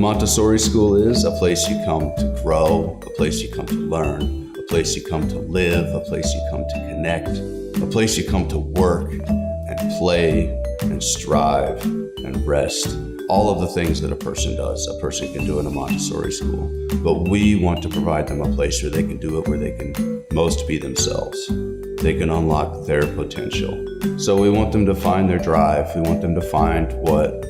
Montessori school is a place you come to grow, a place you come to learn, a place you come to live, a place you come to connect, a place you come to work and play and strive and rest. All of the things that a person does, a person can do in a Montessori school. But we want to provide them a place where they can do it, where they can most be themselves. They can unlock their potential. So we want them to find their drive. We want them to find what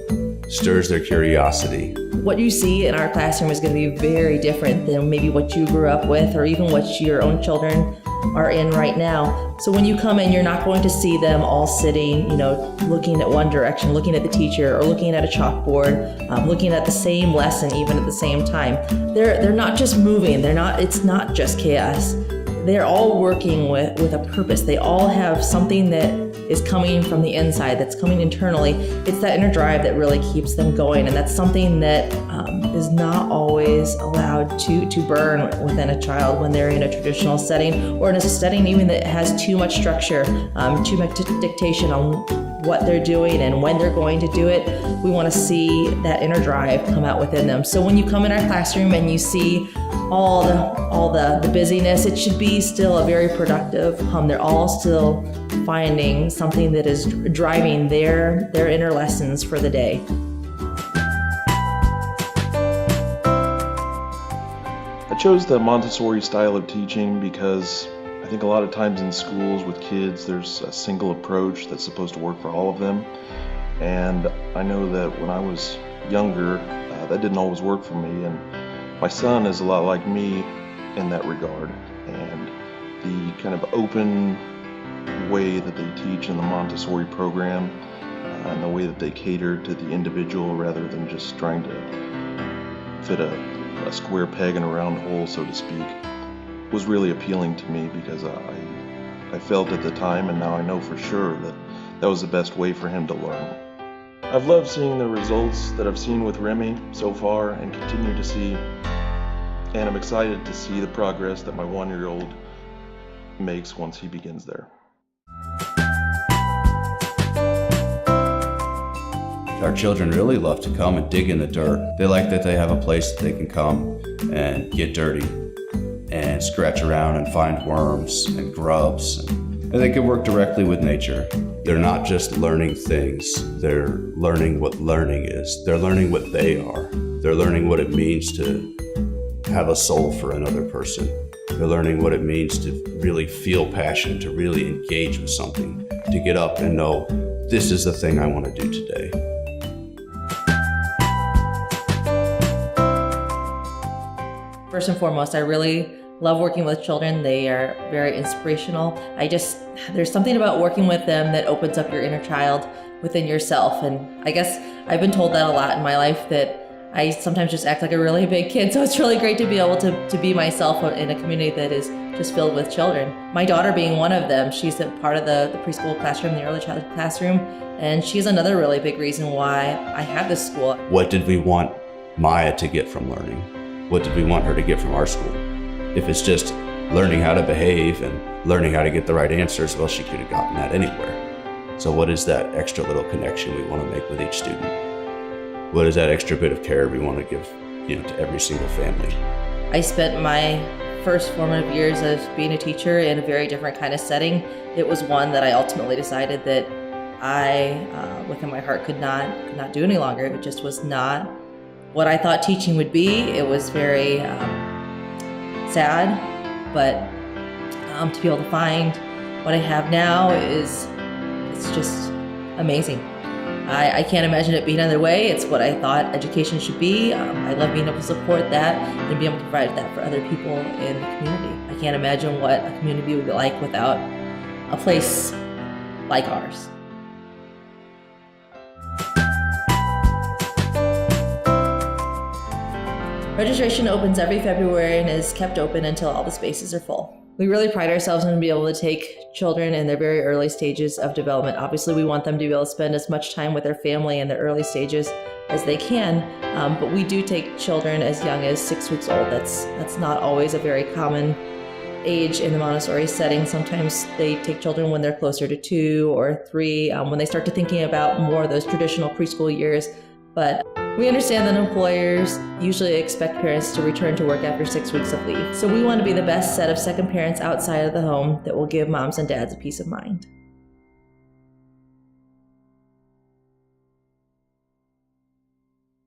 stirs their curiosity. What you see in our classroom is going to be very different than maybe what you grew up with or even what your own children are in right now. So when you come in, you're not going to see them all sitting, looking at one direction, looking at the teacher or looking at a chalkboard, looking at the same lesson even at the same time. They're not just moving. It's not just chaos. They're all working with a purpose. They all have something that is coming from the inside, that's coming internally. It's that inner drive that really keeps them going, and that's something that is not always allowed to burn within a child when they're in a traditional setting, or in a setting even that has too much structure, too much dictation on what they're doing and when they're going to do it. We want to see that inner drive come out within them. So when you come in our classroom and you see all the busyness, it should be still a very productive hum. They're all still finding something that is driving their inner lessons for the day. I chose the Montessori style of teaching because I think a lot of times in schools with kids, there's a single approach that's supposed to work for all of them. And I know that when I was younger, that didn't always work for me. And my son is a lot like me in that regard. And the kind of open way that they teach in the Montessori program, and the way that they cater to the individual rather than just trying to fit a square peg in a round hole, so to speak, was really appealing to me because I felt at the time, and now I know for sure, that that was the best way for him to learn. I've loved seeing the results that I've seen with Remy so far and continue to see, and I'm excited to see the progress that my 1-year-old makes once he begins there. Our children really love to come and dig in the dirt. They like that they have a place that they can come and get dirty and scratch around and find worms and grubs. And they can work directly with nature. They're not just learning things, they're learning what learning is. They're learning what they are. They're learning what it means to have a soul for another person. They're learning what it means to really feel passion, to really engage with something, to get up and know, this is the thing I want to do today. First and foremost, I really love working with children. They are very inspirational. There's something about working with them that opens up your inner child within yourself. And I guess I've been told that a lot in my life, that I sometimes just act like a really big kid. So it's really great to be able to be myself in a community that is just filled with children. My daughter being one of them, she's a part of the preschool classroom, the early childhood classroom. And she's another really big reason why I have this school. What did we want Maya to get from learning? What did we want her to get from our school? If it's just learning how to behave and learning how to get the right answers, well, she could have gotten that anywhere. So what is that extra little connection we want to make with each student? What is that extra bit of care we want to give, to every single family? I spent my first formative years of being a teacher in a very different kind of setting. It was one that I ultimately decided that I, within my heart, could not do any longer. It just was not what I thought teaching would be. It was very sad, but to be able to find what I have now it's just amazing. I can't imagine it being another way. It's what I thought education should be. I love being able to support that and be able to provide that for other people in the community. I can't imagine what a community would be like without a place like ours. Registration opens every February and is kept open until all the spaces are full. We really pride ourselves on being able to take children in their very early stages of development. Obviously, we want them to be able to spend as much time with their family in the early stages as they can, but we do take children as young as 6 weeks old. That's not always a very common age in the Montessori setting. Sometimes they take children when they're closer to 2 or 3, when they start to thinking about more of those traditional preschool years. But We understand that employers usually expect parents to return to work after 6 weeks of leave, so we want to be the best set of second parents outside of the home that will give moms and dads a peace of mind.